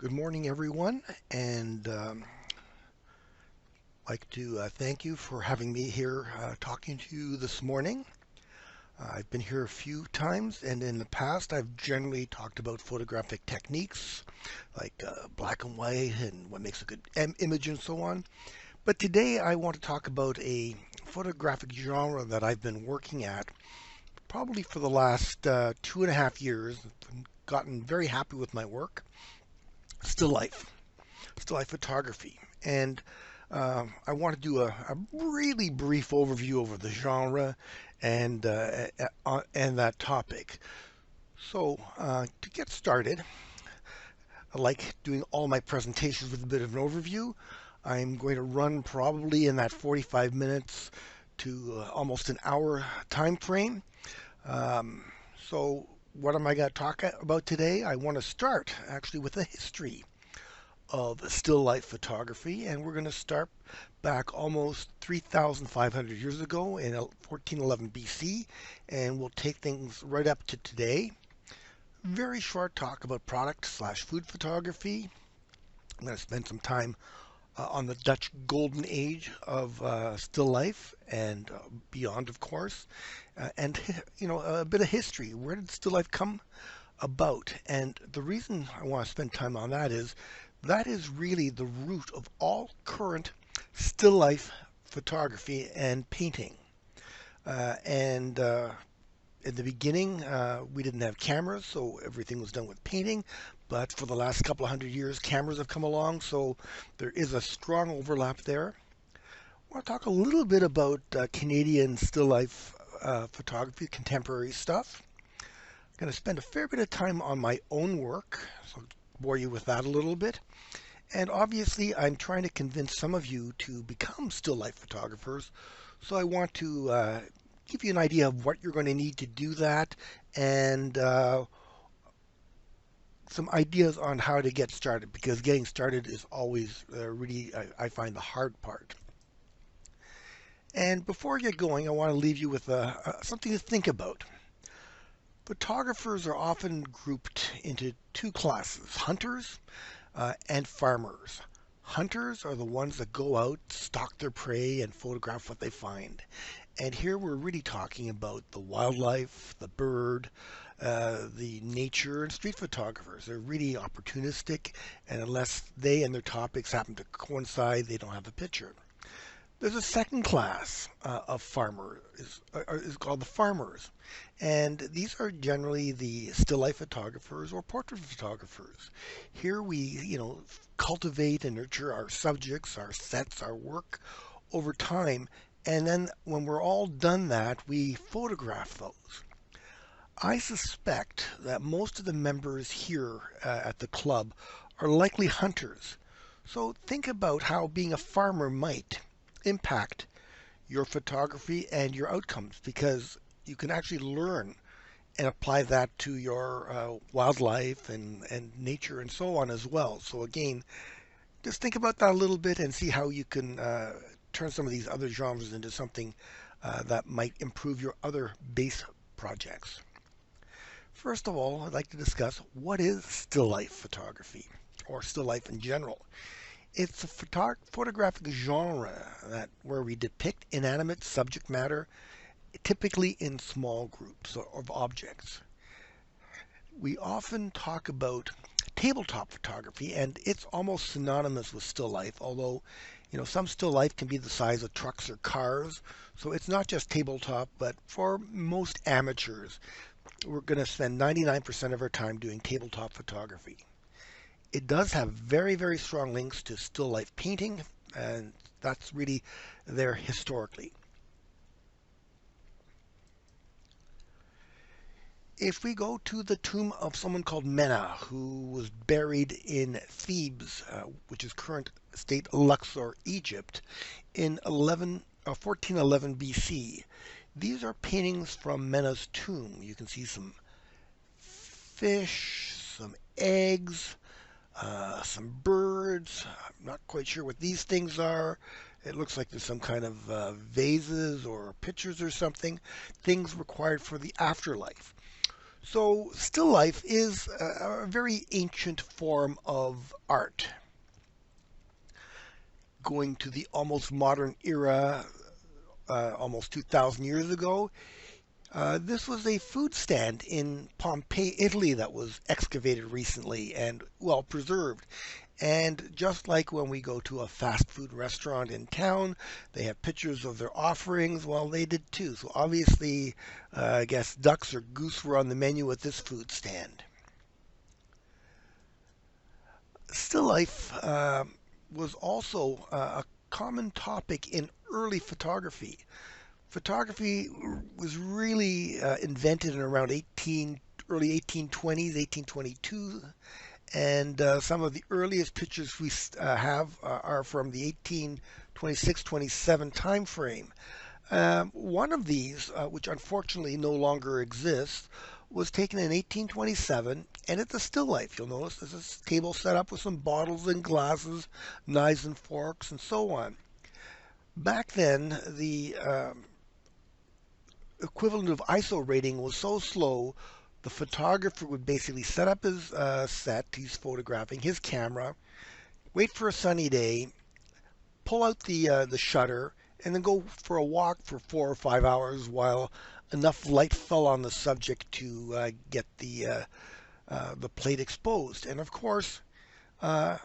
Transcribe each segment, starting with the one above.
Good morning, everyone, and like to thank you for having me here talking to you this morning. I've been here a few times, and in the past, I've generally talked about photographic techniques like black and white and what makes a good image and so on. But today, I want to talk about a photographic genre that I've been working at probably for the last 2.5 years. I've gotten very happy with my work. Still life. Still life photography. And I want to do a really brief overview over the genre and that topic. So to get started, I like doing all my presentations with a bit of an overview. I'm going to run probably in that 45 minutes to almost an hour time frame. Um, so what am I going to talk about today? I want to start actually with a history of still life photography, and we're going to start back almost 3,500 years ago in 1411 BC, and we'll take things right up to today. Very short talk about product slash food photography. I'm going to spend some time on the Dutch golden age of still life and beyond, of course, and a bit of history. Where did still life come about? And the reason I want to spend time on that is really the root of all current still life photography and painting. And In the beginning, we didn't have cameras, so everything was done with painting. But for the last couple of hundred years, cameras have come along, so there is a strong overlap there. I want to talk a little bit about Canadian still life photography, contemporary stuff. I'm going to spend a fair bit of time on my own work, so I'll bore you with that a little bit. And obviously, I'm trying to convince some of you to become still life photographers. So I want to give you an idea of what you're going to need to do that and some ideas on how to get started, because getting started is always really, I find, the hard part. And before I get going, I want to leave you with something to think about. Photographers are often grouped into two classes: hunters and farmers. Hunters are the ones that go out, stalk their prey, and photograph what they find. And here we're really talking about the wildlife, the bird, the nature, and street photographers. They're really opportunistic, and unless they and their topics happen to coincide, they don't have a picture. There's a second class of farmers, is called the farmers, and these are generally the still life photographers or portrait photographers. Here we, cultivate and nurture our subjects, our sets, our work over time, and then when we're all done that, we photograph those. I suspect that most of the members here at the club are likely hunters. So think about how being a farmer might impact your photography and your outcomes, because you can actually learn and apply that to your wildlife and nature and so on as well. So again, just think about that a little bit and see how you can turn some of these other genres into something that might improve your other base projects. First of all, I'd like to discuss what is still life photography, or still life in general. It's a photographic genre where we depict inanimate subject matter, typically in small groups of objects. We often talk about tabletop photography, and it's almost synonymous with still life, although some still life can be the size of trucks or cars. So it's not just tabletop, but for most amateurs, we're going to spend 99% of our time doing tabletop photography. It does have very, very strong links to still life painting, and that's really there historically. If we go to the tomb of someone called Mena, who was buried in Thebes, which is current state Luxor, Egypt, in 1411 BC, these are paintings from Mena's tomb. You can see some fish, some eggs, some birds. I'm not quite sure what these things are. It looks like there's some kind of vases or pictures or something, things required for the afterlife. So, still life is a very ancient form of art, going to the almost modern era, almost 2,000 years ago. This was a food stand in Pompeii, Italy, that was excavated recently and well preserved. And just like when we go to a fast food restaurant in town, they have pictures of their offerings. Well, they did too. So obviously, I guess ducks or goose were on the menu at this food stand. Still life was also a common topic in early photography. Photography was really invented in around early 1820s, 1822, and some of the earliest pictures we have are from the 1826-27 time frame. One of these, which unfortunately no longer exists, was taken in 1827, and it's a still life. You'll notice there's a table set up with some bottles and glasses, knives and forks, and so on. Back then, the equivalent of ISO rating was so slow, the photographer would basically set up his set, he's photographing his camera, wait for a sunny day, pull out the shutter, and then go for a walk for 4 or 5 hours while enough light fell on the subject to get the plate exposed. And of course,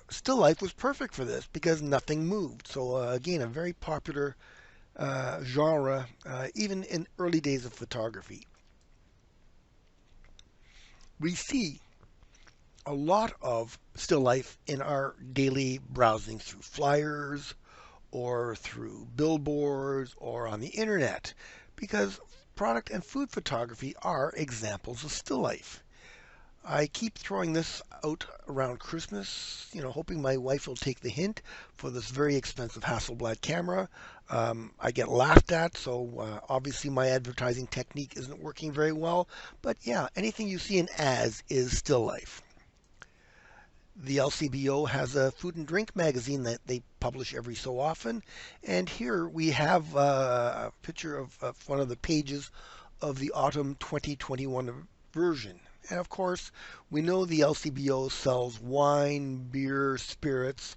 still life was perfect for this because nothing moved. So again, a very popular genre, even in early days of photography. We see a lot of still life in our daily browsing through flyers or through billboards or on the internet because product and food photography are examples of still life. I keep throwing this out around Christmas, hoping my wife will take the hint for this very expensive Hasselblad camera. I get laughed at, so obviously my advertising technique isn't working very well. But yeah, anything you see in ads is still life. The LCBO has a food and drink magazine that they publish every so often, and here we have a picture of one of the pages of the autumn 2021 version. And of course, we know the LCBO sells wine, beer, spirits,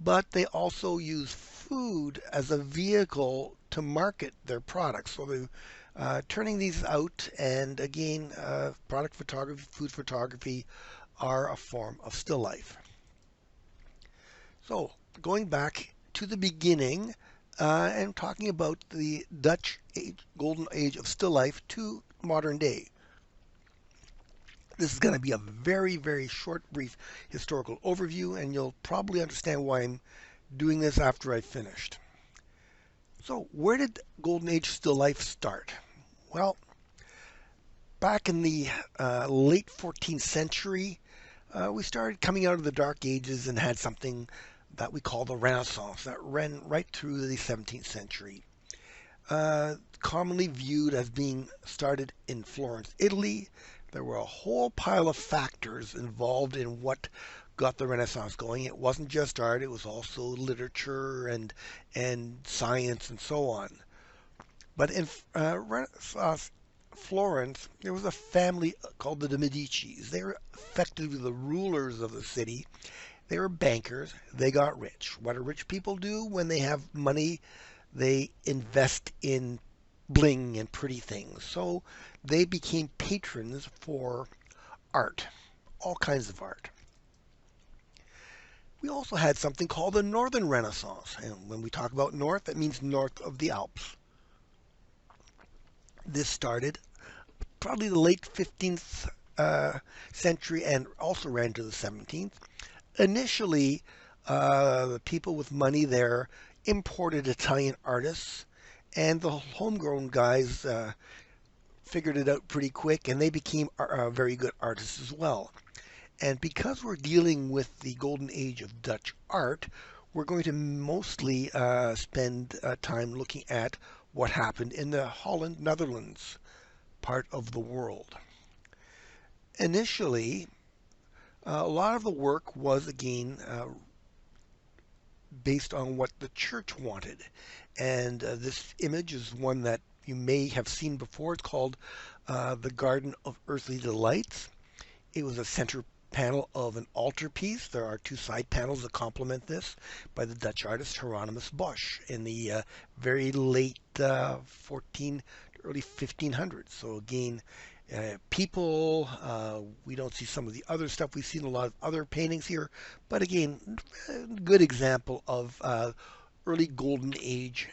but they also use food as a vehicle to market their products. So they're turning these out, and again, product photography, food photography are a form of still life. So, going back to the beginning and talking about the Dutch golden age of still life to modern day. This is going to be a very, very short, brief historical overview, and you'll probably understand why I'm doing this after I've finished. So, where did Golden Age still life start? Well, back in the late 14th century, we started coming out of the Dark Ages and had something that we call the Renaissance that ran right through the 17th century. Commonly viewed as being started in Florence, Italy. There were a whole pile of factors involved in what got the Renaissance going. It wasn't just art; it was also literature and science and so on. But in Renaissance Florence, there was a family called the Medicis. They were effectively the rulers of the city. They were bankers. They got rich. What do rich people do when they have money? They invest in bling and pretty things. So they became patrons for art, all kinds of art. We also had something called the Northern Renaissance. And when we talk about north, that means north of the Alps. This started probably the late 15th century and also ran to the 17th. Initially, the people with money there imported Italian artists, and the homegrown guys figured it out pretty quick, and they became very good artists as well. And because we're dealing with the golden age of Dutch art, we're going to mostly spend time looking at what happened in the Holland, Netherlands part of the world. Initially, a lot of the work was again based on what the church wanted. And this image is one that you may have seen before. It's called the Garden of Earthly Delights. It was a center panel of an altarpiece. There are two side panels that complement this by the Dutch artist Hieronymus Bosch in the very late 14, early 1500s. So again, people, we don't see some of the other stuff. We've seen a lot of other paintings here, but again, good example of early Golden Age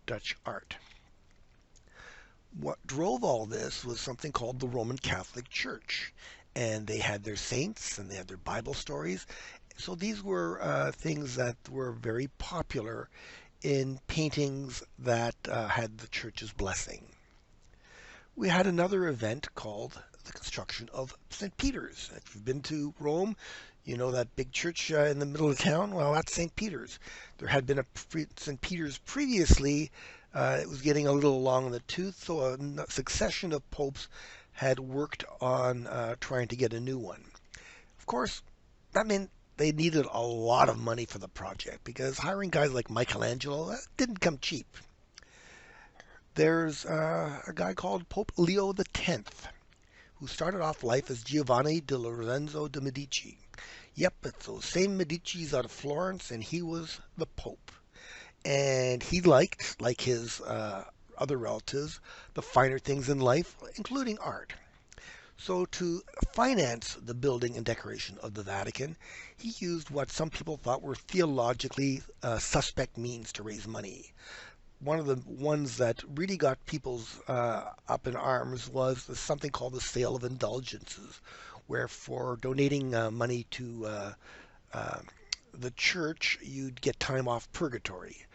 Dutch art. What drove all this was something called the Roman Catholic Church. And they had their saints and they had their Bible stories. So these were things that were very popular in paintings that had the church's blessing. We had another event called the construction of St. Peter's. If you've been to Rome, you know that big church in the middle of town? Well, that's St. Peter's. There had been a St. Peter's previously. It was getting a little long in the tooth, so a succession of popes had worked on trying to get a new one. Of course, that meant they needed a lot of money for the project because hiring guys like Michelangelo didn't come cheap. There's a guy called Pope Leo X, who started off life as Giovanni di Lorenzo de' Medici. Yep, it's those same Medicis out of Florence, and he was the Pope. And he liked, like his other relatives, the finer things in life, including art. So, to finance the building and decoration of the Vatican, he used what some people thought were theologically suspect means to raise money. One of the ones that really got people's up in arms was something called the sale of indulgences, where for donating money to the church, you'd get time off purgatory.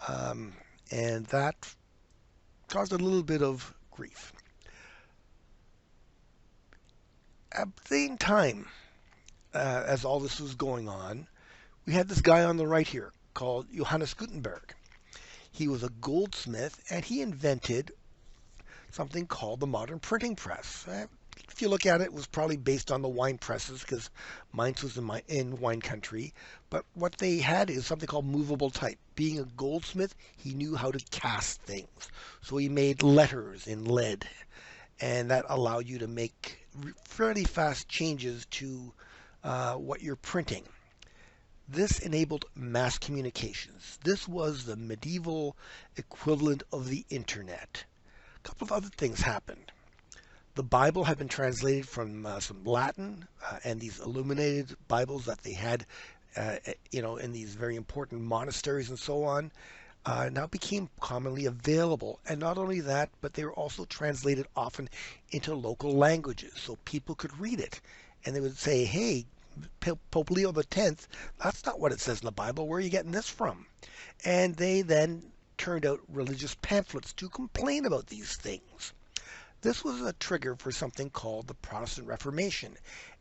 Um, and that caused a little bit of grief. At the same time, as all this was going on, we had this guy on the right here called Johannes Gutenberg. He was a goldsmith and he invented something called the modern printing press. If you look at it, it was probably based on the wine presses because Mainz was in wine country. But what they had is something called movable type. Being a goldsmith, he knew how to cast things. So he made letters in lead, and that allowed you to make fairly fast changes to what you're printing. This enabled mass communications. This was the medieval equivalent of the internet. A couple of other things happened. The Bible had been translated from some Latin, and these illuminated Bibles that they had, in these very important monasteries and so on, now became commonly available. And not only that, but they were also translated often into local languages, so people could read it, and they would say, "Hey, Pope Leo X, that's not what it says in the Bible. Where are you getting this from?" And they then turned out religious pamphlets to complain about these things. This was a trigger for something called the Protestant Reformation,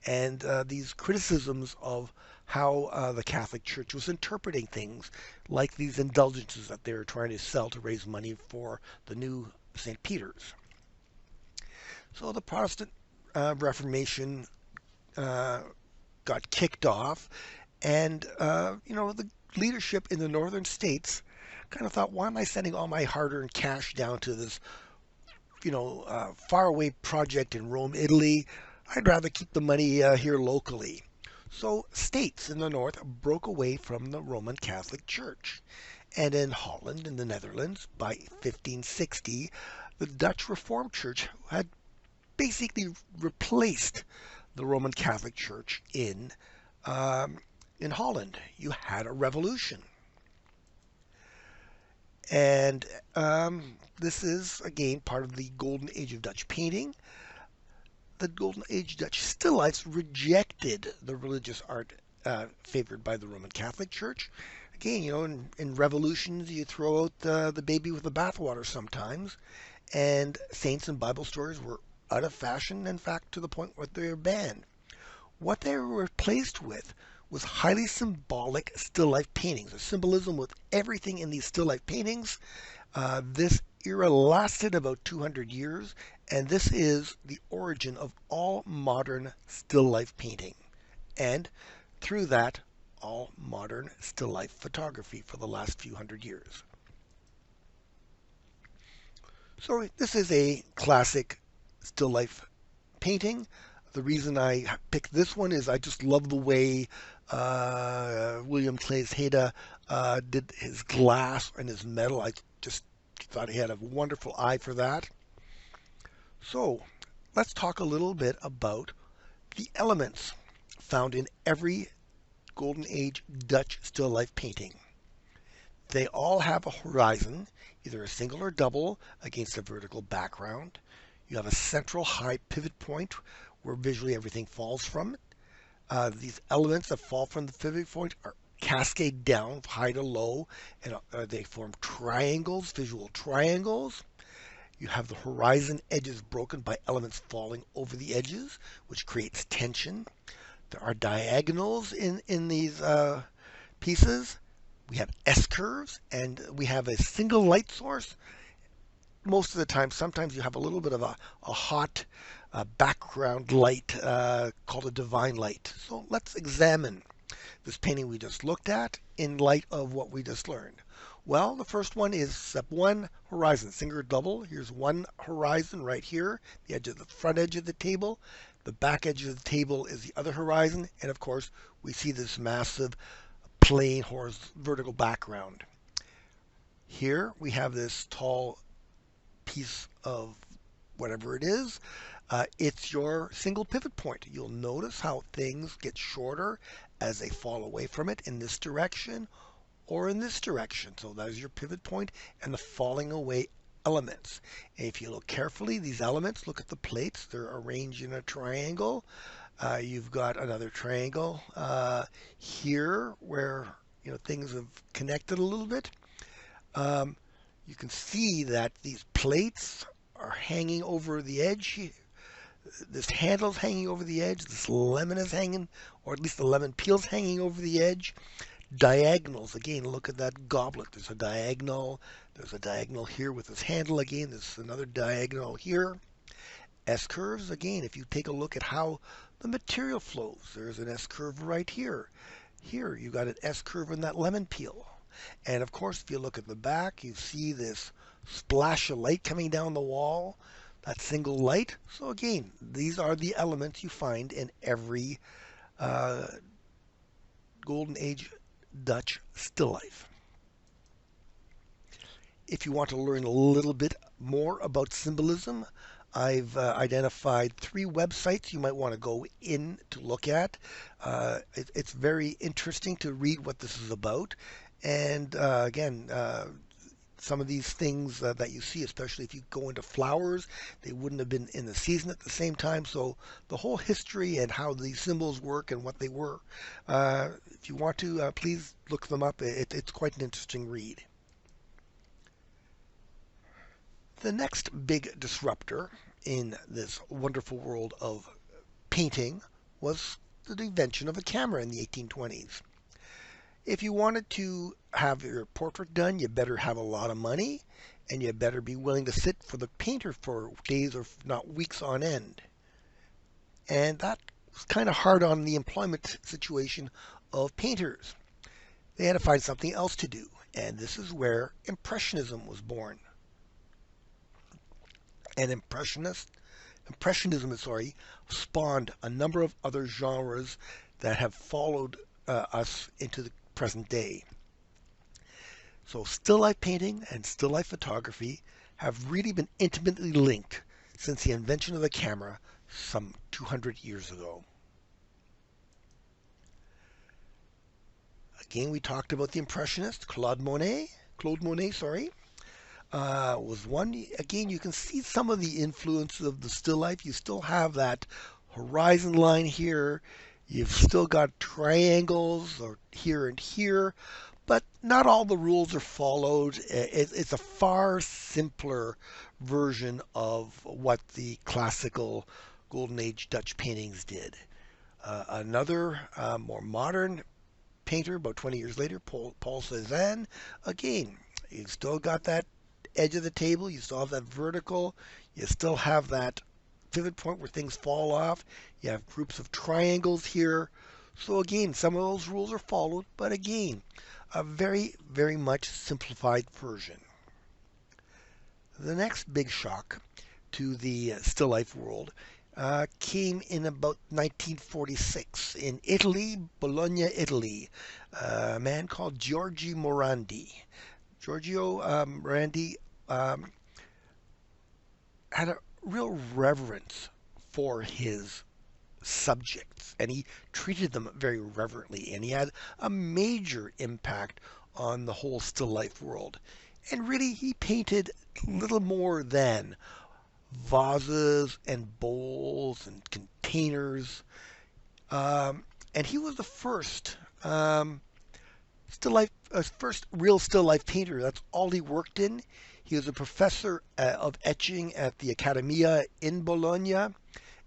and these criticisms of how the Catholic Church was interpreting things, like these indulgences that they were trying to sell to raise money for the new St. Peter's. So the Protestant Reformation got kicked off, and the leadership in the northern states kind of thought, why am I sending all my hard-earned cash down to this faraway project in Rome, Italy? I'd rather keep the money here locally. So states in the north broke away from the Roman Catholic Church. And in Holland, in the Netherlands, by 1560, the Dutch Reformed Church had basically replaced the Roman Catholic Church in Holland. You had a revolution. And this is, again, part of the Golden Age of Dutch painting. The Golden Age Dutch still lifes rejected the religious art favored by the Roman Catholic Church. Again, in revolutions, you throw out the baby with the bathwater sometimes, and saints and Bible stories were out of fashion, in fact, to the point where they were banned. What they were replaced with was highly symbolic still life paintings. The symbolism with everything in these still life paintings. This era lasted about 200 years, and this is the origin of all modern still life painting. And through that, all modern still life photography for the last few hundred years. So this is a classic still life painting. The reason I picked this one is I just love the way William Claes Heda did his glass and his metal. I just thought he had a wonderful eye for that. So let's talk a little bit about the elements found in every Golden Age Dutch still life painting. They all have a horizon, either a single or double, against a vertical background. You have a central high pivot point where visually everything falls from. These elements that fall from the pivot point are cascade down high to low, and they form triangles, visual triangles. You have the horizon edges broken by elements falling over the edges, which creates tension. There are diagonals in these pieces. We have S curves, and we have a single light source. Most of the time, sometimes you have a little bit of a hot background light called a divine light. So let's examine this painting we just looked at in light of what we just learned. Well, the first one is step one, horizon, single or double. Here's one horizon right here, the edge of the front edge of the table. The back edge of the table is the other horizon, and of course, we see this massive plain vertical background. Here we have this tall piece of whatever it is. It's your single pivot point. You'll notice how things get shorter as they fall away from it in this direction or in this direction. So that is your pivot point and the falling away elements. And if you look carefully, these elements, look at the plates. They're arranged in a triangle. You've got another triangle here where things have connected a little bit. You can see that these plates are hanging over the edge. This handle's hanging over the edge. This lemon is hanging, or at least the lemon peel's hanging over the edge. Diagonals, again, look at that goblet. There's a diagonal. There's a diagonal here with this handle again. There's another diagonal here. S curves, again, if you take a look at how the material flows, there's an S curve right here. Here, you got an S curve in that lemon peel. And of course, if you look at the back, you see this splash of light coming down the wall, that single light. So again, these are the elements you find in every Golden Age Dutch still life. If you want to learn a little bit more about symbolism, I've identified 3 websites you might want to go in to look at. It's very interesting to read what this is about. And again, some of these things that you see, especially if you go into flowers, they wouldn't have been in the season at the same time. So the whole history and how these symbols work and what they were, if you want to, please look them up. It's quite an interesting read. The next big disruptor in this wonderful world of painting was the invention of a camera in the 1820s. If you wanted to have your portrait done, you better have a lot of money, and you better be willing to sit for the painter for days or if not weeks on end. And that was kind of hard on the employment situation of painters. They had to find something else to do, and this is where Impressionism was born. And Impressionism, spawned a number of other genres that have followed us into the present day. So still life painting and still life photography have really been intimately linked since the invention of the camera some 200 years ago. Again, we talked about the Impressionist, Claude Monet, was one. Again, you can see some of the influence of the still life. You still have that horizon line here. You've still got triangles or here and here, but not all the rules are followed. It's a far simpler version of what the classical Golden Age Dutch paintings did. Another more modern painter, about 20 years later, Paul Cézanne, again, you've still got that edge of the table, you still have that vertical, you still have that pivot point where things fall off, you have groups of triangles here. So again, some of those rules are followed, but again, a very, very much simplified version. The next big shock to the still life world came in about 1946 in Italy, Bologna, Italy. A man called Giorgio Morandi. Giorgio Morandi um, had a real reverence for his subjects, and he treated them very reverently, and he had a major impact on the whole still life world. And really, he painted little more than vases and bowls and containers. Um, and he was the first still life, first real still life painter. That's all he worked in. He was a professor of etching at the Accademia in Bologna.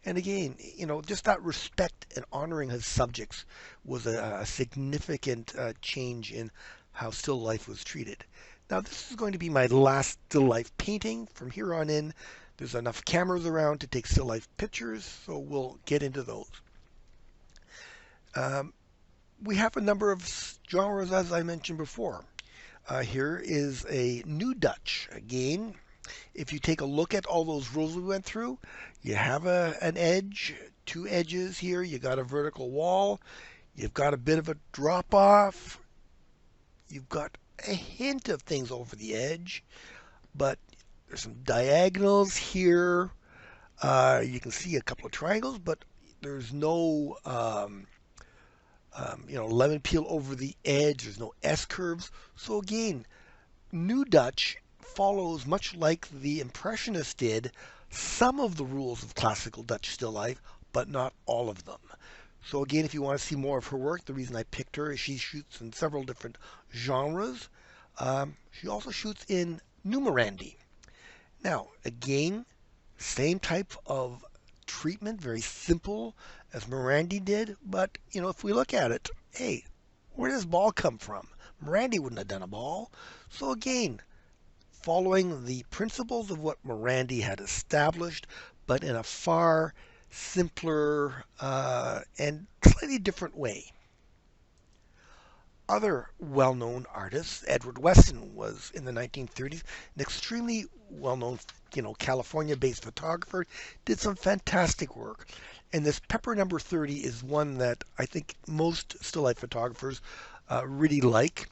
And again, just that respect and honoring his subjects was a significant change in how still life was treated. Now, this is going to be my last still life painting. From here on in, there's enough cameras around to take still life pictures, so we'll get into those. Um, we have a number of genres, as I mentioned before. Here is a new Dutch. Again, if you take a look at all those rules we went through, you have an edge, two edges here, you got a vertical wall, you've got a bit of a drop off, you've got a hint of things over the edge, but there's some diagonals here. You can see a couple of triangles, but there's no lemon peel over the edge. There's no S curves. So again, New Dutch follows, much like the Impressionists did, some of the rules of classical Dutch still life, but not all of them. So again, if you want to see more of her work, the reason I picked her is she shoots in several different genres. She also shoots in Numerandi. Now, again, same type of treatment, very simple as Morandi did, but if we look at it, hey, where does ball come from? Morandi wouldn't have done a ball. So again, following the principles of what Morandi had established, but in a far simpler and slightly different way. Other well-known artists, Edward Weston was in the 1930s an extremely well-known, California-based photographer, did some fantastic work. And this Pepper Number 30 is one that I think most still life photographers really like.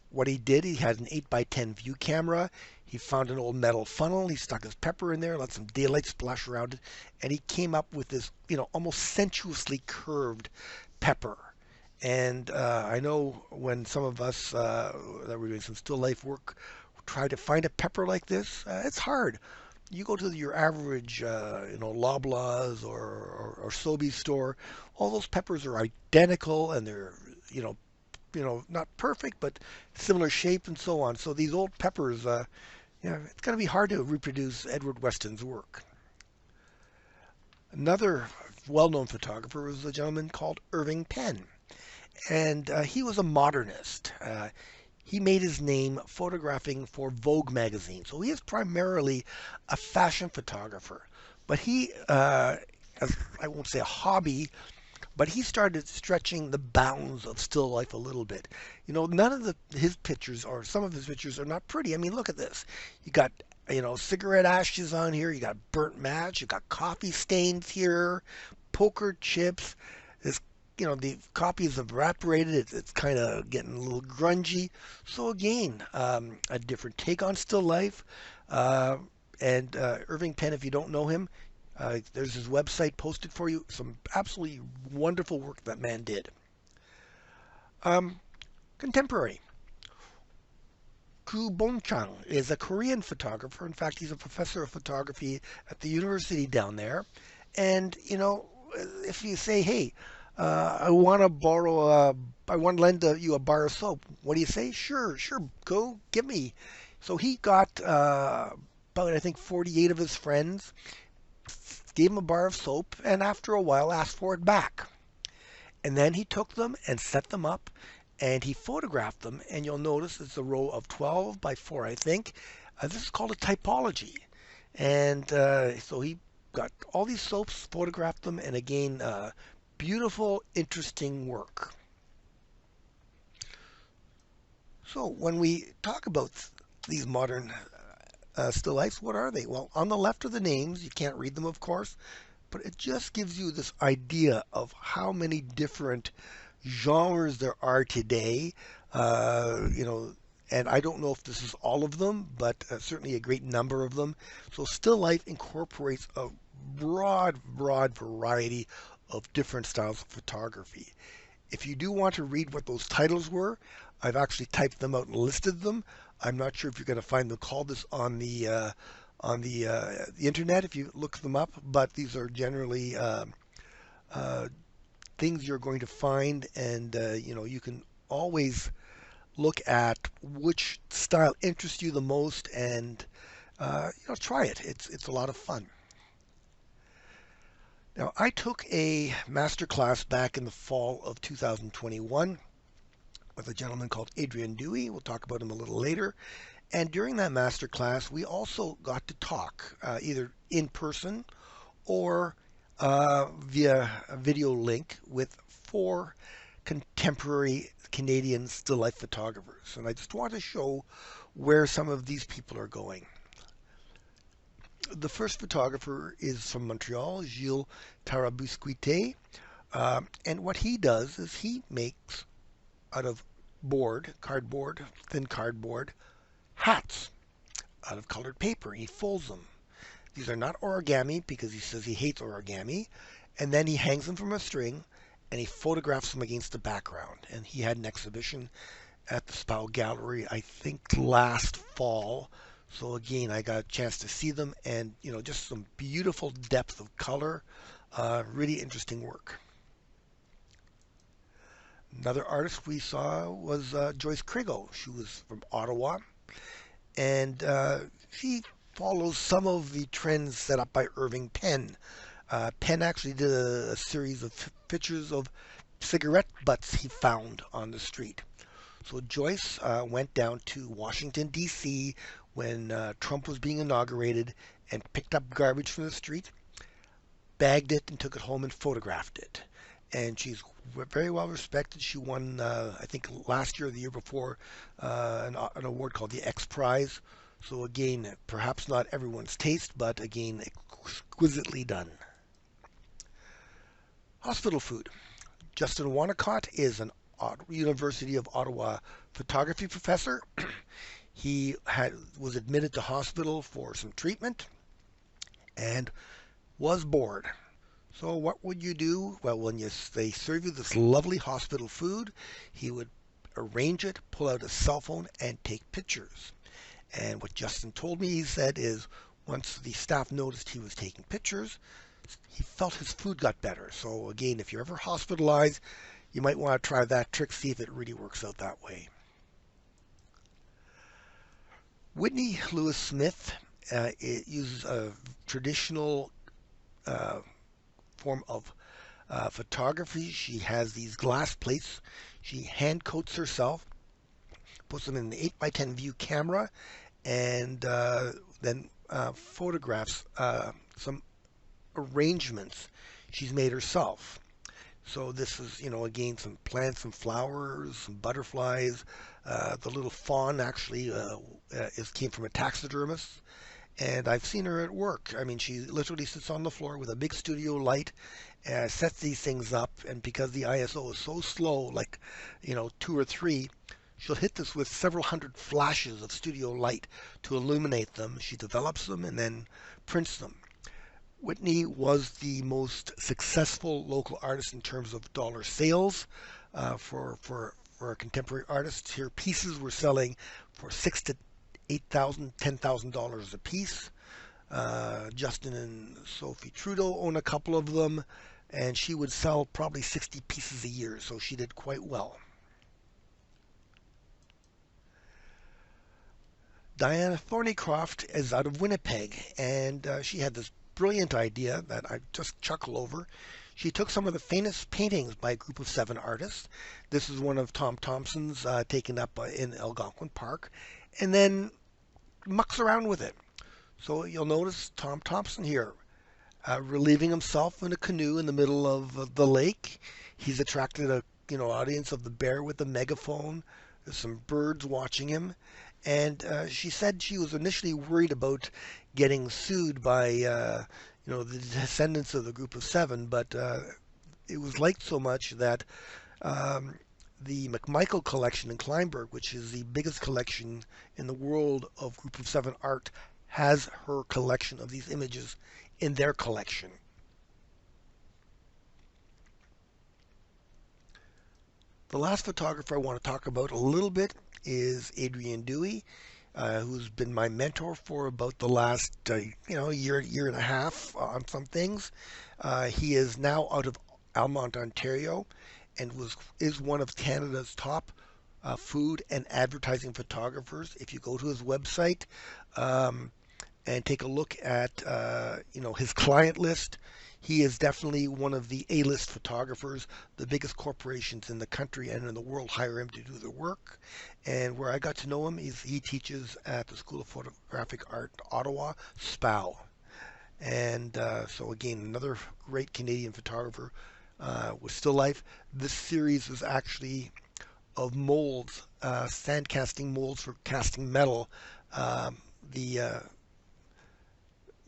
What he did, he had an 8x10 view camera. He found an old metal funnel. He stuck his pepper in there, let some daylight splash around it, and he came up with this, almost sensuously curved pepper. And I know when some of us that were doing some still life work try to find a pepper like this, it's hard. You go to your average, Loblaws or Sobeys store, all those peppers are identical and they're, not perfect, but similar shape and so on. So these old peppers, it's going to be hard to reproduce Edward Weston's work. Another well-known photographer was a gentleman called Irving Penn, and he was a modernist. He made his name photographing for Vogue magazine, so he is primarily a fashion photographer. But he, as I won't say a hobby, but he started stretching the bounds of still life a little bit. None of his pictures, or some of his pictures, are not pretty. I mean, look at this. You got, cigarette ashes on here. You got burnt match. You got coffee stains here, poker chips. This, the coffee is evaporated. It's kind of getting a little grungy. So again, a different take on still life. And Irving Penn, if you don't know him, there's his website posted for you. Some absolutely wonderful work that man did. Contemporary. Koo Bong-chang is a Korean photographer. In fact, he's a professor of photography at the university down there. And, if you say, hey, I want to I want to lend you a bar of soap. What do you say? Sure, go, give me. So he got about, I think, 48 of his friends, gave him a bar of soap, and after a while asked for it back. And then he took them and set them up, and he photographed them, and you'll notice it's a row of 12 by 4, I think. This is called a typology. And so he got all these soaps, photographed them, and again, beautiful, interesting work. So when we talk about these modern still lifes. What are they? Well, on the left are the names. You can't read them, of course, but it just gives you this idea of how many different genres there are today. You know, and I don't know if this is all of them, but certainly a great number of them. So still life incorporates a broad variety of different styles of photography. If you do want to read what those titles were, I've actually typed them out and listed them. I'm not sure if you're going to find them called this on the internet if you look them up, but these are generally uh, things you're going to find, and you know, you can always look at which style interests you the most, and you know, try it. It's a lot of fun. Now, I took a master class back in the fall of 2021 with a gentleman called Adrian Dewey. We'll talk about him a little later. And during that master class, we also got to talk either in person or via a video link with four contemporary Canadian still life photographers. And I just want to show where some of these people are going. The first photographer is from Montreal, Gilles Tarabusquite. And what he does is he makes out of cardboard, thin cardboard, hats out of colored paper. He folds them. These are not origami because he says he hates origami. And then he hangs them from a string and he photographs them against the background. And he had an exhibition at the Spau Gallery, I think last fall. So again, I got a chance to see them, and you know, just some beautiful depth of color, really interesting work. Another artist we saw was Joyce Krigo. She was from Ottawa, and she follows some of the trends set up by Irving Penn. Penn actually did a series of pictures of cigarette butts he found on the street. So Joyce went down to Washington, D.C. when Trump was being inaugurated and picked up garbage from the street, bagged it, and took it home and photographed it. And she's very well respected. She won, I think, last year or the year before, an award called the X Prize. So again, perhaps not everyone's taste, but again, exquisitely done. Hospital food. Justin Wanacott is an University of Ottawa photography professor. Was admitted to hospital for some treatment and was bored. So what would you do? Well, they serve you this lovely hospital food, he would arrange it, pull out his cell phone, and take pictures. And what Justin told me, he said, is once the staff noticed he was taking pictures, he felt his food got better. So again, if you're ever hospitalized, you might want to try that trick, see if it really works out that way. Whitney Lewis Smith uses a traditional form of photography. She has these glass plates. She hand coats herself, puts them in an 8x10 view camera, and then photographs some arrangements she's made herself. So this is, you know, again, some plants, some flowers, some butterflies. The little fawn actually came from a taxidermist, and I've seen her at work. I mean, she literally sits on the floor with a big studio light, sets these things up, and because the ISO is so slow, like, you know, 2 or 3, she'll hit this with several hundred flashes of studio light to illuminate them. She develops them and then prints them. Whitney was the most successful local artist in terms of dollar sales for a contemporary artist. Her pieces were selling for $6,000 to $8,000, $10,000 a piece. Justin and Sophie Trudeau own a couple of them, and she would sell probably 60 pieces a year, so she did quite well. Diana Thornycroft is out of Winnipeg, and she had this brilliant idea that I just chuckle over. She took some of the famous paintings by a group of 7 artists. This is one of Tom Thompson's taken up in Algonquin Park, and then mucks around with it. So you'll notice Tom Thompson here relieving himself in a canoe in the middle of the lake. He's attracted a audience of the bear with the megaphone. There's some birds watching him, And she said she was initially worried about getting sued by the descendants of the group of seven, but it was liked so much that um, the McMichael collection in Kleinburg, which is the biggest collection in the world of Group of Seven art, has her collection of these images in their collection. The last photographer I want to talk about a little bit is Adrian Dewey, who's been my mentor for about the last year and a half on some things. He is now out of Almont, Ontario, and was is one of Canada's top food and advertising photographers. If you go to his website um, and take a look at his client list, he is definitely one of the A-list photographers. The biggest corporations in the country and in the world hire him to do their work. And where I got to know him is he teaches at the School of Photographic Art, Ottawa, SPOW. And so again, another great Canadian photographer with still life. This series is actually of molds, sand casting molds for casting metal. Um, the uh,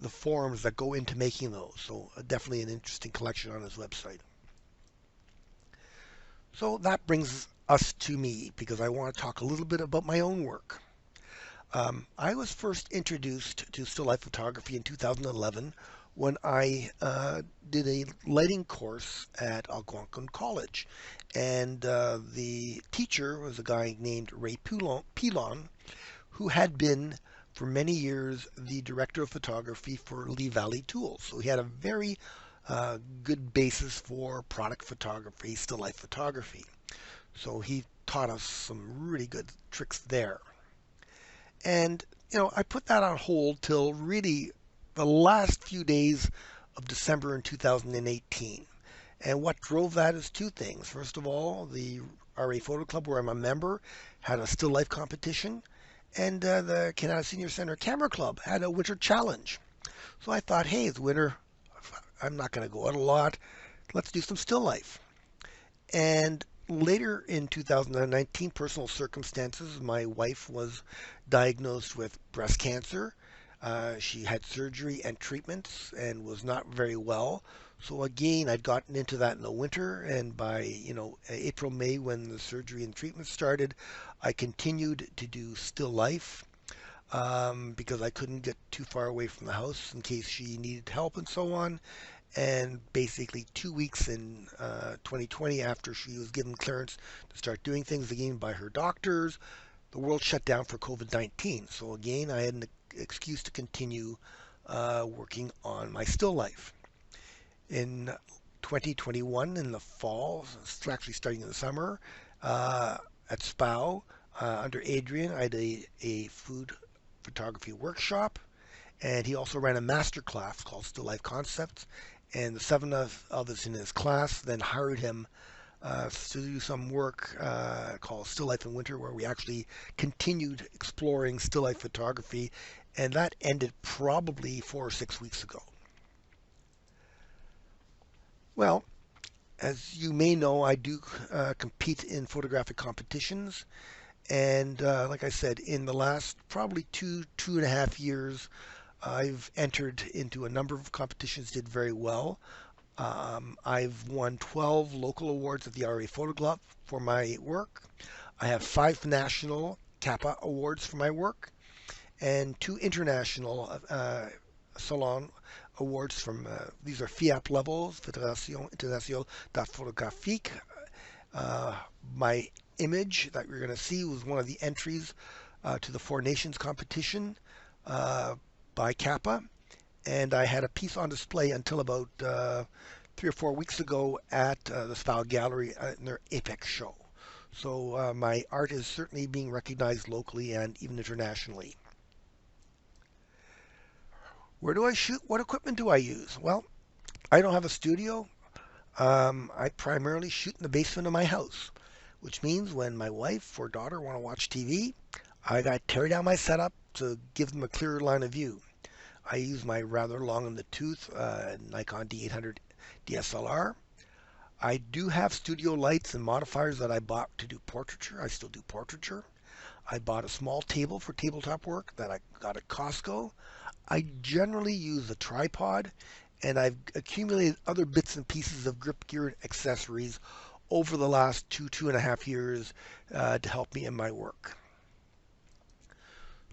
the forms that go into making those. So definitely an interesting collection on his website. So that brings us to me because I want to talk a little bit about my own work. I was first introduced to still life photography in 2011 when I did a lighting course at Algonquin College. And the teacher was a guy named Ray Pilon, who had been for many years the director of photography for Lee Valley Tools. So he had a very good basis for product photography, still life photography. So he taught us some really good tricks there. And, I put that on hold till really the last few days of December in 2018. And what drove that is two things. First of all, the RA Photo Club, where I'm a member, had a still life competition, and the Kanata Senior Center Camera Club had a winter challenge. So I thought, hey, it's winter. I'm not going to go out a lot. Let's do some still life. And later in 2019, personal circumstances, my wife was diagnosed with breast cancer. She had surgery and treatments and was not very well. So again, I'd gotten into that in the winter, and by April, May, when the surgery and treatment started, I continued to do still life because I couldn't get too far away from the house in case she needed help and so on. And basically 2 weeks in 2020, after she was given clearance to start doing things again by her doctors, the world shut down for COVID-19. So again, I had an excuse to continue working on my still life. In 2021, in the fall, it's actually starting in the summer, uh, at SPOW, under Adrian, I did a food photography workshop, and he also ran a master class called Still Life Concepts. And the seven of us in his class then hired him to do some work called Still Life in Winter, where we actually continued exploring still life photography, and that ended probably 4 or 6 weeks ago. Well, as you may know, I do compete in photographic competitions, and like I said, in the last probably 2.5 years, I've entered into a number of competitions, did very well. I've won 12 local awards at the RA Photo Club for my work. I have 5 national Kappa awards for my work and 2 international Salon awards from, these are FIAP levels, Fédération Internationale d'Art Photographique. Uh, my image that you're going to see was one of the entries to the Four Nations competition uh, by Kappa, and I had a piece on display until about 3 or 4 weeks ago at the Spau Gallery in their Apex show. So my art is certainly being recognized locally and even internationally. Where do I shoot? What equipment do I use? Well, I don't have a studio. I primarily shoot in the basement of my house, which means when my wife or daughter want to watch TV, I got to tear down my setup to give them a clearer line of view. I use my rather long in the tooth Nikon D800 DSLR. I do have studio lights and modifiers that I bought to do portraiture. I still do portraiture. I bought a small table for tabletop work that I got at Costco. I generally use a tripod, and I've accumulated other bits and pieces of grip gear and accessories over the last 2.5 years to help me in my work.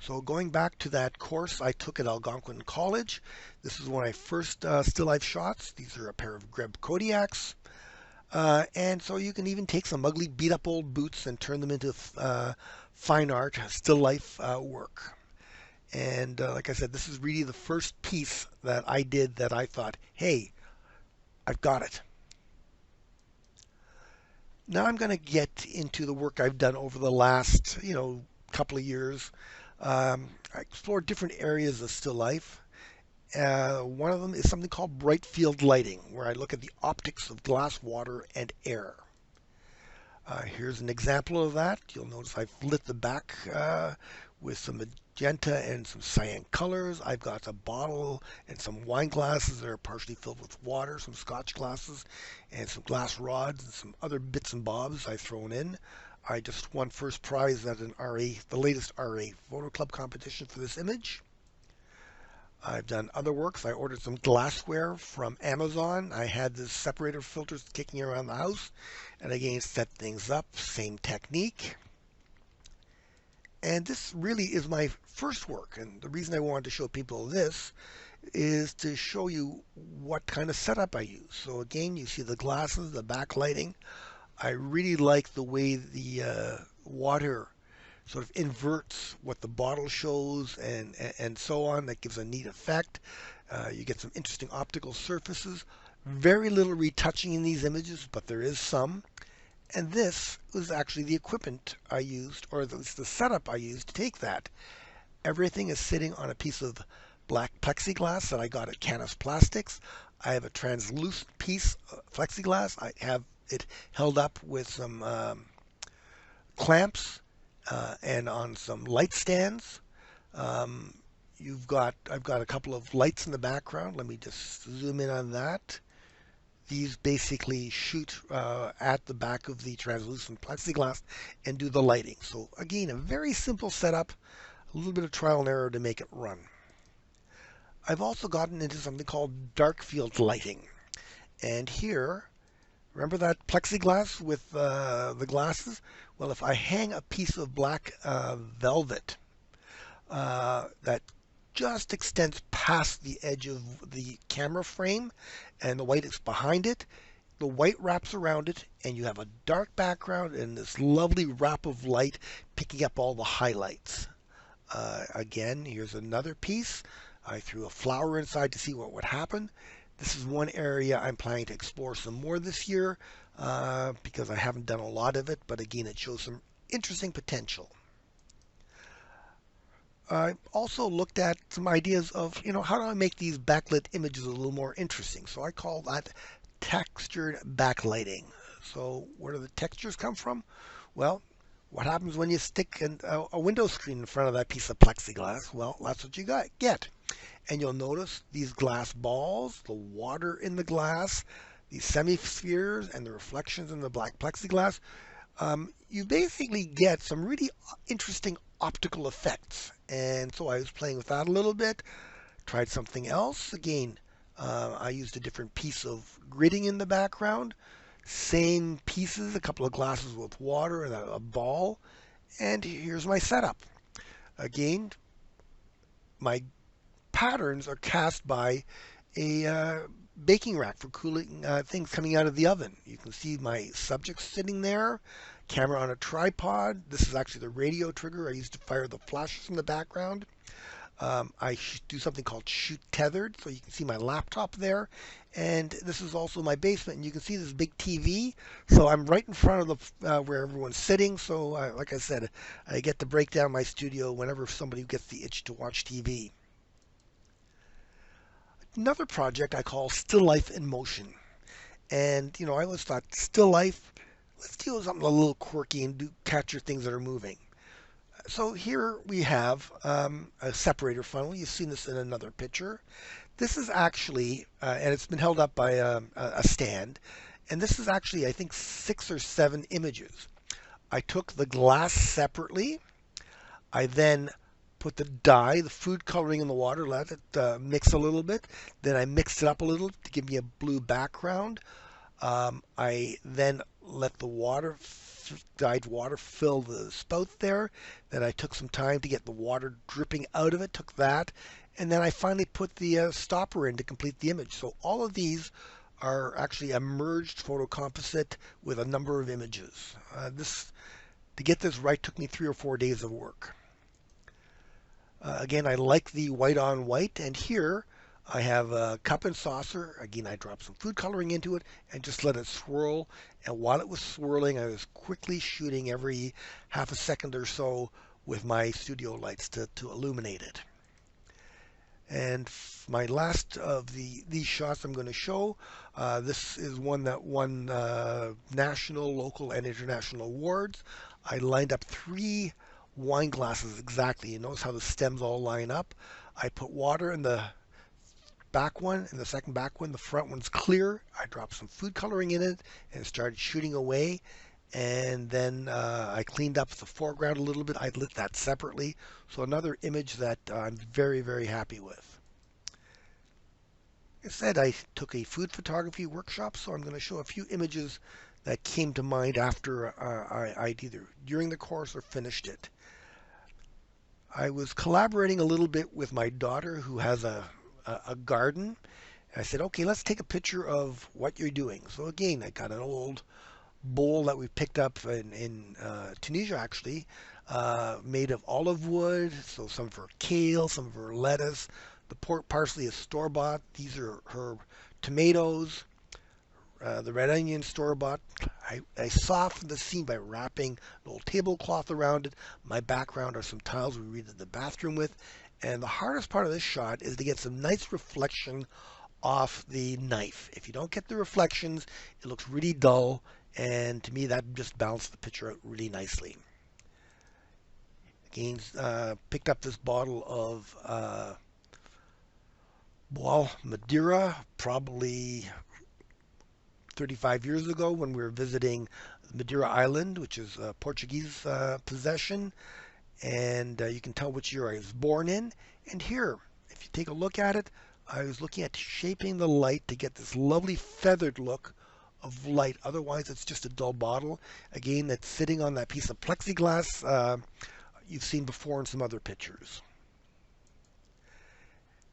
So going back to that course I took at Algonquin College, this is one of my first still life shots. These are a pair of Greb Kodiaks. And so you can even take some ugly beat up old boots and turn them into fine art, still life work. And like I said, this is really the first piece that I did that I thought, hey, I've got it. Now I'm going to get into the work I've done over the last, couple of years. I explored different areas of still life. One of them is something called bright field lighting, where I look at the optics of glass, water, and air. Here's an example of that. You'll notice I've lit the back with some magenta and some cyan colors. I've got a bottle and some wine glasses that are partially filled with water, some scotch glasses, and some glass rods and some other bits and bobs I've thrown in. I just won first prize at an the latest RA Photo Club competition for this image. I've done other works. I ordered some glassware from Amazon. I had the separator filters kicking around the house, and again set things up. Same technique. And this really is my first work. And the reason I wanted to show people this is to show you what kind of setup I use. So again, you see the glasses, the backlighting. I really like the way the water sort of inverts what the bottle shows and so on. That gives a neat effect. You get some interesting optical surfaces. Very little retouching in these images, but there is some. And this was actually the equipment I used, or at least the setup I used to take that. Everything is sitting on a piece of black plexiglass that I got at Canis Plastics. I have a translucent piece of plexiglass. I have it held up with some clamps and on some light stands. I've got a couple of lights in the background. Let me just zoom in on that. These basically shoot at the back of the translucent plexiglass and do the lighting. So again, a very simple setup, a little bit of trial and error to make it run. I've also gotten into something called dark field lighting. And here, remember that plexiglass with the glasses? Well, if I hang a piece of black velvet that just extends past the edge of the camera frame and the white is behind it, the white wraps around it, and you have a dark background and this lovely wrap of light picking up all the highlights. Again, here's another piece. I threw a flower inside to see what would happen. This is one area I'm planning to explore some more this year because I haven't done a lot of it, but again, it shows some interesting potential. I also looked at some ideas of, how do I make these backlit images a little more interesting? So I call that textured backlighting. So where do the textures come from? Well, what happens when you stick a window screen in front of that piece of plexiglass? Well, that's what you get. And you'll notice these glass balls, the water in the glass, these semi-spheres, and the reflections in the black plexiglass. You basically get some really interesting optical effects. And so I was playing with that a little bit, tried something else. Again, I used a different piece of gridding in the background. Same pieces, a couple of glasses with water and a ball. And here's my setup. Again, my patterns are cast by a baking rack for cooling things coming out of the oven. You can see my subject sitting there, camera on a tripod. This is actually the radio trigger I use to fire the flashes in the background. I do something called shoot tethered, so you can see my laptop there. And this is also my basement, and you can see this big TV. So I'm right in front of the where everyone's sitting. So like I said, I get to break down my studio whenever somebody gets the itch to watch TV. Another project I call Still Life in Motion. And, I always thought, still life, let's deal with something a little quirky and capture things that are moving. So here we have a separator funnel. You've seen this in another picture. This is actually, and it's been held up by a stand, and this is actually, I think, 6 or 7 images. I took the glass separately. I then put the dye, the food coloring in the water, let it mix a little bit. Then I mixed it up a little to give me a blue background. I then let the water, dyed water, fill the spout there. Then I took some time to get the water dripping out of it, took that. And then I finally put the stopper in to complete the image. So all of these are actually a merged photocomposite with a number of images. To get this right took me 3 or 4 days of work. Again, I like the white on white, and here I have a cup and saucer. Again, I dropped some food coloring into it and just let it swirl. And while it was swirling, I was quickly shooting every half a second or so with my studio lights to illuminate it. And my last of these shots I'm going to show, this is one that won national, local, and international awards. I lined up 3 wine glasses exactly. You notice how the stems all line up. I put water in the back one and the second back one. The front one's clear. I dropped some food coloring in it and started shooting away. And then I cleaned up the foreground a little bit. I lit that separately. So another image that I'm very, very happy with. I said I took a food photography workshop, so I'm going to show a few images that came to mind after I'd either during the course or finished it. I was collaborating a little bit with my daughter who has a garden. I said, okay, let's take a picture of what you're doing. So again, I got an old bowl that we picked up in Tunisia actually, made of olive wood. So some of her kale, some of her lettuce. The pork parsley is store-bought. These are her tomatoes. The red onion store-bought. I softened the scene by wrapping an old tablecloth around it. My background are some tiles we redid the bathroom with. And the hardest part of this shot is to get some nice reflection off the knife. If you don't get the reflections, it looks really dull. And to me, that just balanced the picture out really nicely. Again, picked up this bottle of Madeira, probably 35 years ago when we were visiting Madeira Island, which is a Portuguese possession. And you can tell which year I was born in. And here, if you take a look at it, I was looking at shaping the light to get this lovely feathered look of light. Otherwise, it's just a dull bottle. Again, that's sitting on that piece of plexiglass you've seen before in some other pictures.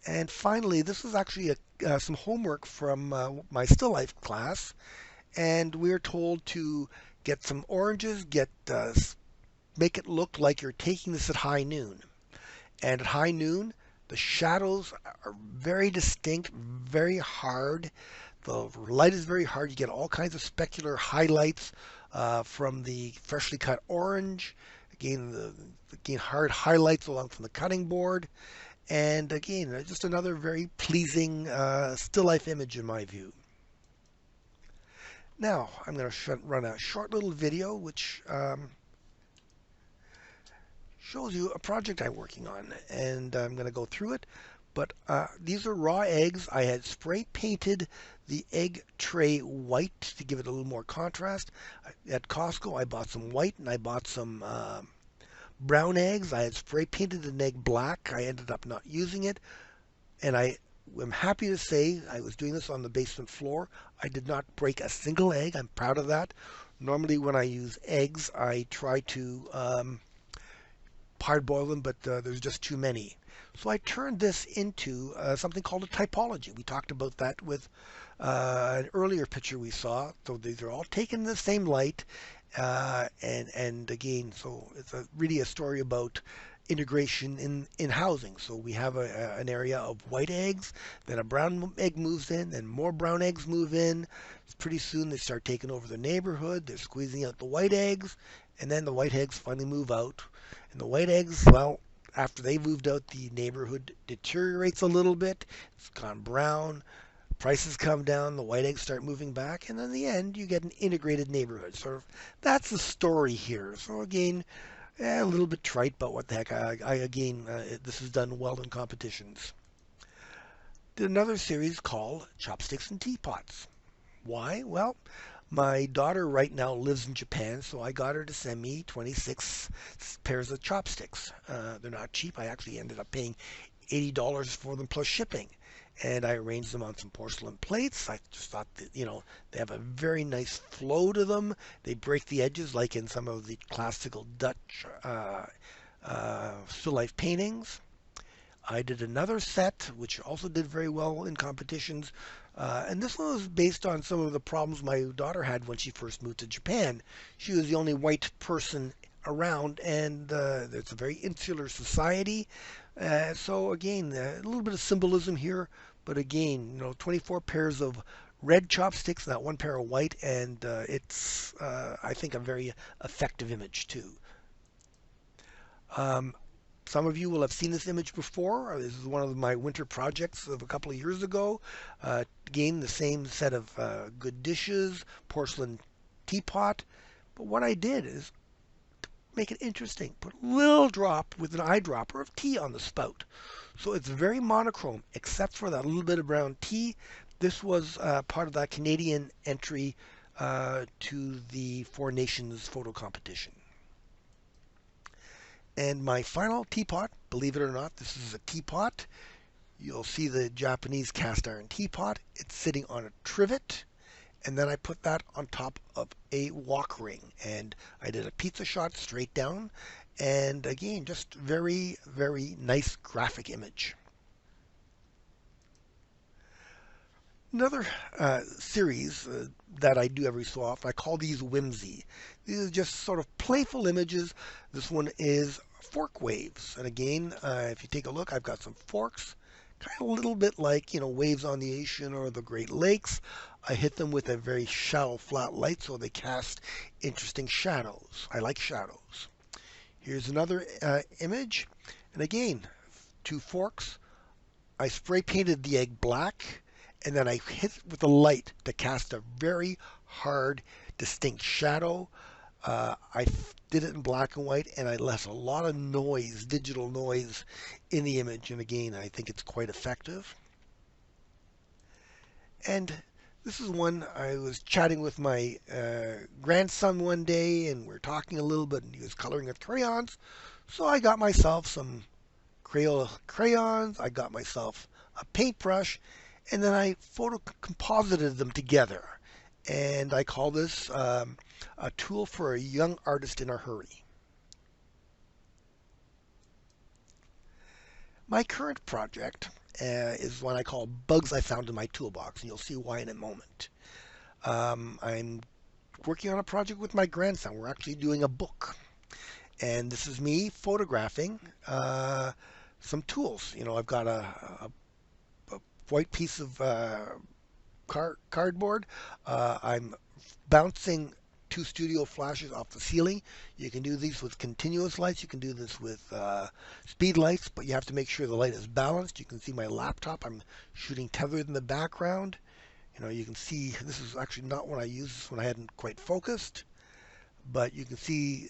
And finally, this was actually some homework from my still life class, and we were told to get some oranges, make it look like you're taking this at high noon. And at high noon, the shadows are very distinct, very hard. The light is very hard. You get all kinds of specular highlights from the freshly cut orange. Again, hard highlights along from the cutting board. And again, just another very pleasing still life image in my view. Now, I'm going to run a short little video which shows you a project I'm working on. And I'm going to go through it. But these are raw eggs. I had spray painted the egg tray white to give it a little more contrast. At Costco, I bought some white and I bought some brown eggs. I had spray painted an egg black. I ended up not using it. And I am happy to say I was doing this on the basement floor. I did not break a single egg. I'm proud of that. Normally when I use eggs, I try to hard boil them, but there's just too many. So I turned this into something called a typology. We talked about that with an earlier picture we saw. So these are all taken in the same light. And again, so it's really a story about integration in housing. So we have an area of white eggs, then a brown egg moves in, then more brown eggs move in. Pretty soon they start taking over the neighborhood. They're squeezing out the white eggs, and then the white eggs finally move out. And the white eggs, well, after they moved out, the neighborhood deteriorates a little bit. It's gone brown. Prices come down, the white eggs start moving back, and in the end, you get an integrated neighborhood. Sort of, that's the story here. So again, a little bit trite, but what the heck? This is done well in competitions. Did another series called Chopsticks and Teapots. Why? Well, My daughter right now lives in Japan, so I got her to send me 26 pairs of chopsticks. They're not cheap. I actually ended up paying $80 for them plus shipping. And I arranged them on some porcelain plates. I just thought that, they have a very nice flow to them. They break the edges like in some of the classical Dutch still life paintings. I did another set, which also did very well in competitions. And this one was based on some of the problems my daughter had when she first moved to Japan. She was the only white person around, and it's a very insular society. So again, a little bit of symbolism here, but again, 24 pairs of red chopsticks, not one pair of white, and it's I think a very effective image too. Um, some of you will have seen this image before. This is one of my winter projects of a couple of years ago. Again, the same set of good dishes, porcelain teapot. But what I did is make it interesting. Put a little drop with an eyedropper of tea on the spout. So it's very monochrome, except for that little bit of brown tea. This was part of that Canadian entry to the Four Nations photo competition. And my final teapot, believe it or not, this is a teapot. You'll see the Japanese cast iron teapot. It's sitting on a trivet. And then I put that on top of a wok ring. And I did a pizza shot straight down. And again, just very, very nice graphic image. Another series that I do every so often, I call these whimsy. These are just sort of playful images. This one is fork waves. And again, if you take a look, I've got some forks, kind of a little bit like, waves on the ocean or the Great Lakes. I hit them with a very shallow flat light so they cast interesting shadows. I like shadows. Here's another image. And again, two forks. I spray painted the egg black, and then I hit it with the light to cast a very hard, distinct shadow. I did it in black and white, and I left a lot of noise, digital noise, in the image. And again, I think it's quite effective. And this is one I was chatting with my grandson one day, and we are talking a little bit, and he was coloring with crayons. So I got myself some Crayola crayons. I got myself a paintbrush, and then I photo composited them together. And I call this a tool for a young artist in a hurry. My current project is one I call Bugs I Found in My Toolbox, and you'll see why in a moment. I'm working on a project with my grandson. We're actually doing a book. And this is me photographing some tools. I've got a white piece of cardboard. I'm bouncing two studio flashes off the ceiling. You can do these with continuous lights. You can do this with speed lights, but you have to make sure the light is balanced. You can see my laptop. I'm shooting tethered in the background. You can see this is actually not one I used. This one I hadn't quite focused, but you can see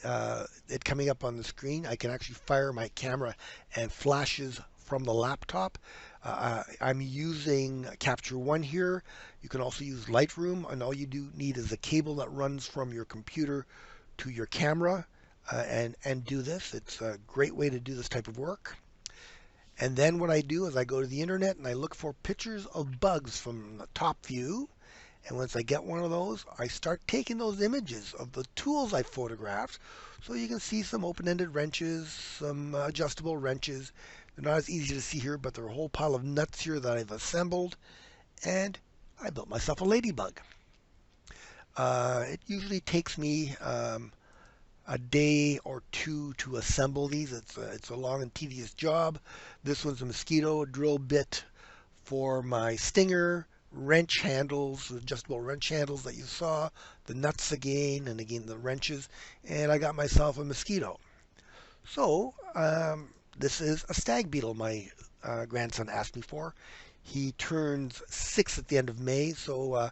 it coming up on the screen. I can actually fire my camera and flashes from the laptop. I'm using Capture One here. You can also use Lightroom, and all you do need is a cable that runs from your computer to your camera and do this. It's a great way to do this type of work. And then what I do is I go to the internet and I look for pictures of bugs from the top view. And once I get one of those, I start taking those images of the tools I photographed. So you can see some open-ended wrenches, some adjustable wrenches. They're not as easy to see here, but there are a whole pile of nuts here that I've assembled. And I built myself a ladybug. It usually takes me a day or two to assemble these. It's a long and tedious job. This one's a mosquito drill bit for my stinger, wrench handles, adjustable wrench handles that you saw, the nuts again, and again the wrenches, and I got myself a mosquito. So this is a stag beetle my grandson asked me for. He turns 6 at the end of May, so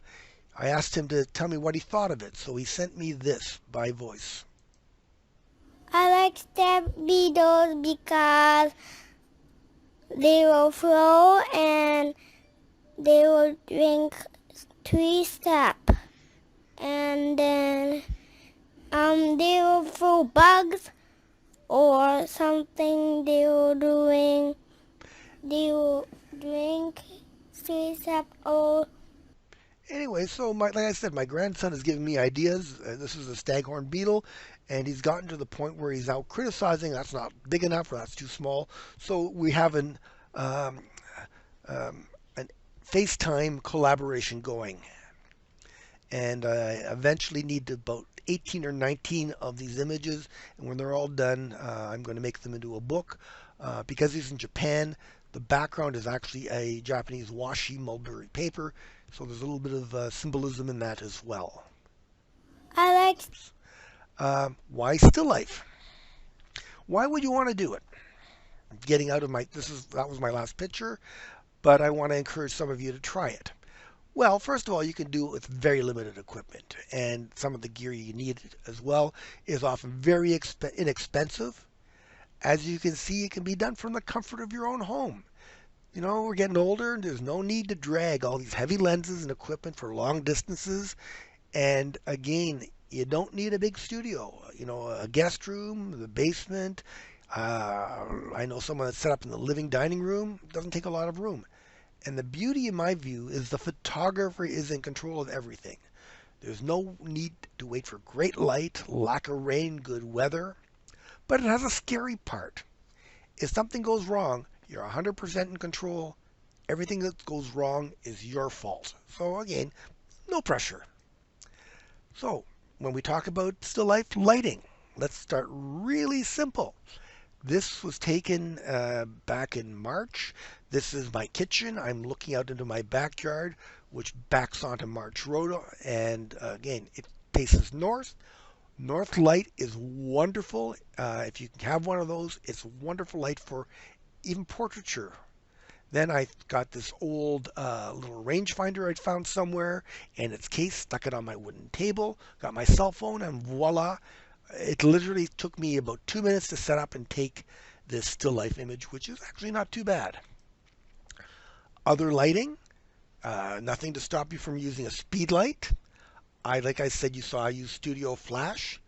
I asked him to tell me what he thought of it. So he sent me this by voice. I like step beetles because they will flow and they will drink 3 steps. and then they will throw bugs or something. They will doing. They will drink syrup or Anyway, so like I said, my grandson is giving me ideas. This is a staghorn beetle, and he's gotten to the point where he's now criticizing that's not big enough or that's too small. So we have um, an FaceTime collaboration going, and I eventually need about 18 or 19 of these images. And when they're all done, I'm going to make them into a book. Because he's in Japan, the background is actually a Japanese washi mulberry paper, so there's a little bit of symbolism in that as well. I like Why still life? Why would you want to do it? Getting out of my that was my last picture, but I want to encourage some of you to try it. Well, first of all, you can do it with very limited equipment, and some of the gear you need as well is often very inexpensive. As you can see, it can be done from the comfort of your own home. You know, we're getting older, and there's no need to drag all these heavy lenses and equipment for long distances. And again, you don't need a big studio. You know, a guest room, the basement. I know someone that's set up in the living dining room. It doesn't take a lot of room. And the beauty, in my view, is the photographer is in control of everything. There's no need to wait for great light, lack of rain, good weather. But it has a scary part. If something goes wrong, you're 100% in control. Everything that goes wrong is your fault. So again, no pressure. So when we talk about still life lighting, let's start really simple. This was taken back in March. This is my kitchen. I'm looking out into my backyard, which backs onto March Road. And again, it faces north. North light is wonderful. If you can have one of those, it's wonderful light for even portraiture. Then I got this old little rangefinder I'd found somewhere, and its case, stuck it on my wooden table, got my cell phone, and voila. It literally took me about 2 minutes to set up and take this still life image, which is actually not too bad. Other lighting, nothing to stop you from using a speed light. Like I said, you saw I use Studio Flash,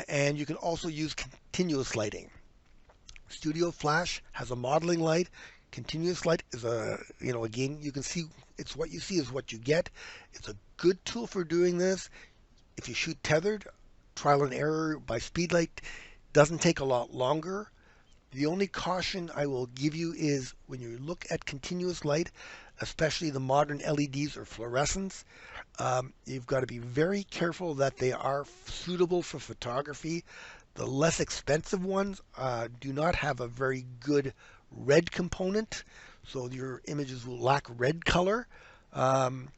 and you can also use continuous lighting. Studio Flash has a modeling light. Continuous light is again, you can see it's what you see is what you get. It's a good tool for doing this. If you shoot tethered, trial and error by speedlight doesn't take a lot longer. The only caution I will give you is when you look at continuous light, especially the modern LEDs or fluorescents, you've got to be very careful that they are suitable for photography. The less expensive ones do not have a very good red component, so your images will lack red color. And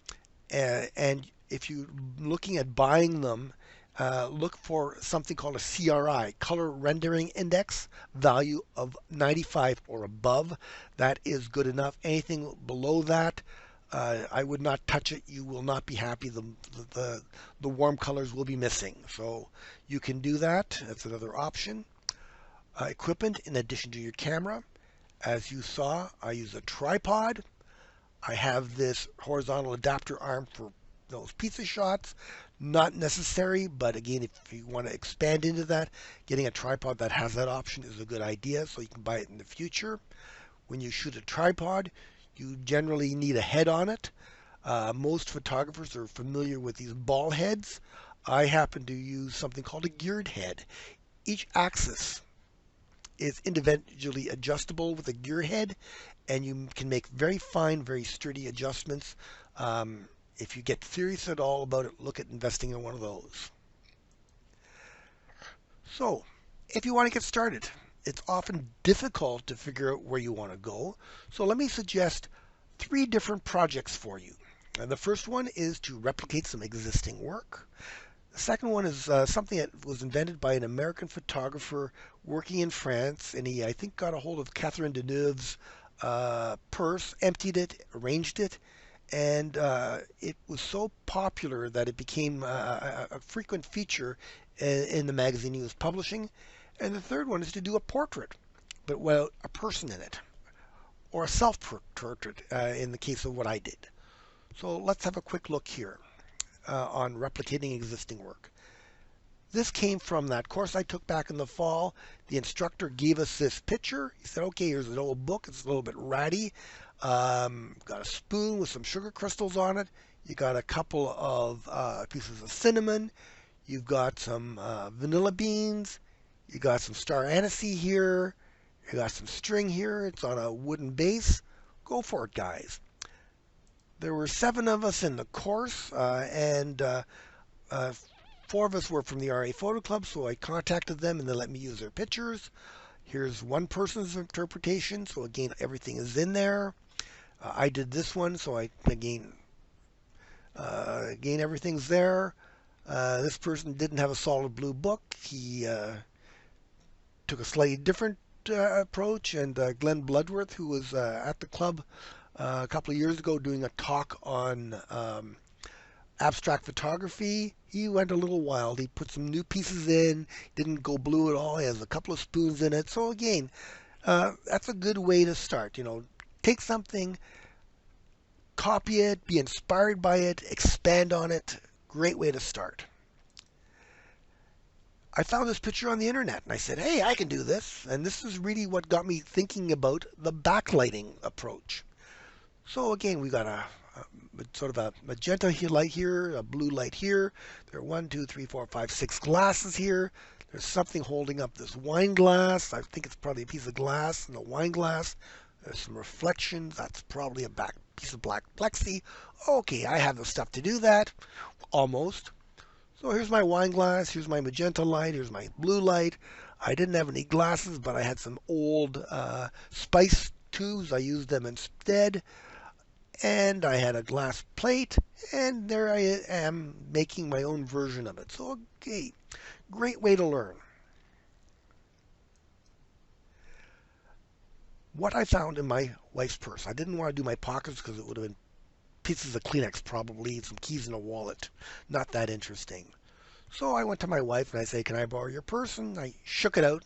if you're looking at buying them, look for something called a CRI, Color Rendering Index, value of 95 or above. That is good enough. Anything below that, I would not touch it. You will not be happy. The warm colors will be missing. So you can do that. That's another option. Equipment in addition to your camera. As you saw, I use a tripod. I have this horizontal adapter arm for those pizza shots. Not necessary, but again, if you want to expand into that, getting a tripod that has that option is a good idea, so you can buy it in the future. When you shoot a tripod, you generally need a head on it. Most photographers are familiar with these ball heads. I happen to use something called a geared head. Each axis is individually adjustable with a gear head, and you can make very fine, very sturdy adjustments. If you get serious at all about it, look at investing in one of those. So, if you want to get started, it's often difficult to figure out where you want to go. So let me suggest 3 different projects for you. And the first one is to replicate some existing work. The second one is something that was invented by an American photographer working in France, and he, I think, got a hold of Catherine Deneuve's purse, emptied it, arranged it, and it was so popular that it became a frequent feature in the magazine he was publishing. And the third one is to do a portrait, but without a person in it, or a self-portrait in the case of what I did. So let's have a quick look here. on replicating existing work. This came from that course I took back in the fall. The instructor gave us this picture. He said, okay, here's an old book. It's a little bit ratty. Got a spoon with some sugar crystals on it. You got a couple of pieces of cinnamon. You've got some vanilla beans. You got some star anise here. You got some string here. It's on a wooden base. Go for it, guys. There were 7 of us in the course, and uh, 4 of us were from the RA Photo Club, so I contacted them and they let me use their pictures. Here's one person's interpretation, so again, everything is in there. I did this one, so again everything's there. This person didn't have a solid blue book. He took a slightly different approach, and Glenn Bloodworth, who was at the club a couple of years ago doing a talk on abstract photography, he went a little wild. He put some new pieces in, didn't go blue at all. He has a couple of spoons in it. So again, that's a good way to start. Take something, copy it, be inspired by it, expand on it. Great way to start. I found this picture on the internet and I said, hey, I can do this. And this is really what got me thinking about the backlighting approach. So again, we got a sort of a magenta light here, a blue light here. There are 1, 2, 3, 4, 5, 6 glasses here. There's something holding up this wine glass. I think it's probably a piece of glass in a wine glass. There's some reflections. That's probably a piece of black plexi. Okay, I have the stuff to do that. Almost. So here's my wine glass. Here's my magenta light. Here's my blue light. I didn't have any glasses, but I had some old spice tubes. I used them instead. And I had a glass plate, and there I am making my own version of it. So, okay, great way to learn. What I found in my wife's purse, I didn't want to do my pockets because it would have been pieces of Kleenex probably, some keys in a wallet. Not that interesting. So I went to my wife and I said, can I borrow your purse? And I shook it out,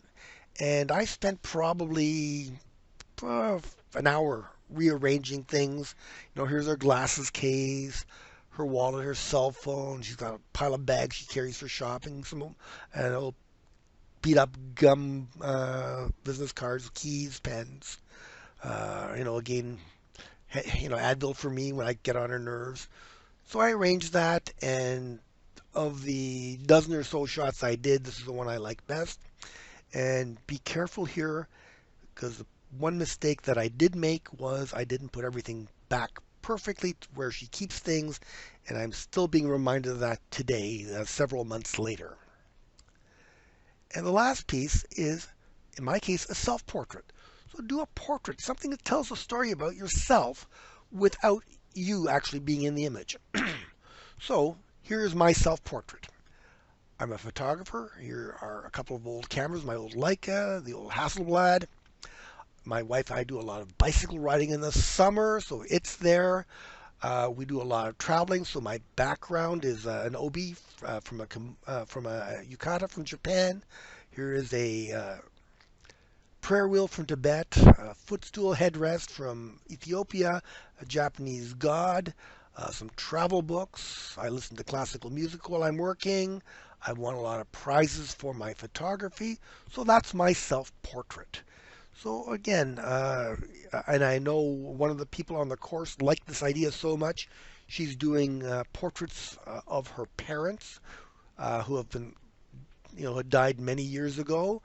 and I spent probably an hour rearranging things. Here's her glasses case, her wallet, her cell phone. She's got a pile of bags she carries for shopping, some old beat up gum, business cards, keys, pens. Again, Advil for me when I get on her nerves. So I arranged that, and of the dozen or so shots I did, this is the one I like best. And be careful here, because the one mistake that I did make was I didn't put everything back perfectly where she keeps things, and I'm still being reminded of that today, several months later. And the last piece is, in my case, a self-portrait. So do a portrait, something that tells a story about yourself without you actually being in the image. So here is my self-portrait. I'm a photographer. Here are a couple of old cameras, my old Leica, the old Hasselblad. My wife and I do a lot of bicycle riding in the summer, so it's there. We do a lot of traveling, so my background is an obi from a yukata from Japan. Here is a prayer wheel from Tibet, a footstool headrest from Ethiopia, a Japanese god, some travel books. I listen to classical music while I'm working. I won a lot of prizes for my photography, so that's my self-portrait. So again, and I know one of the people on the course liked this idea so much, she's doing portraits of her parents who have been, had died many years ago.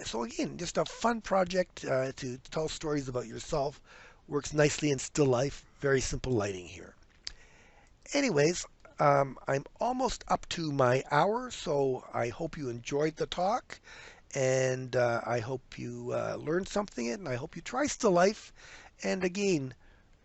So again, just a fun project to tell stories about yourself. Works nicely in still life. Very simple lighting here. Anyways, I'm almost up to my hour, so I hope you enjoyed the talk. And I hope you learned something, and I hope you try still life. And again,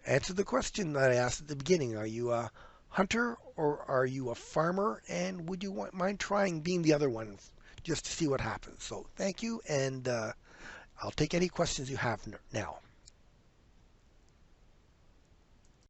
answer the question that I asked at the beginning. Are you a hunter or are you a farmer? And would you mind trying being the other one just to see what happens? So thank you, and I'll take any questions you have now.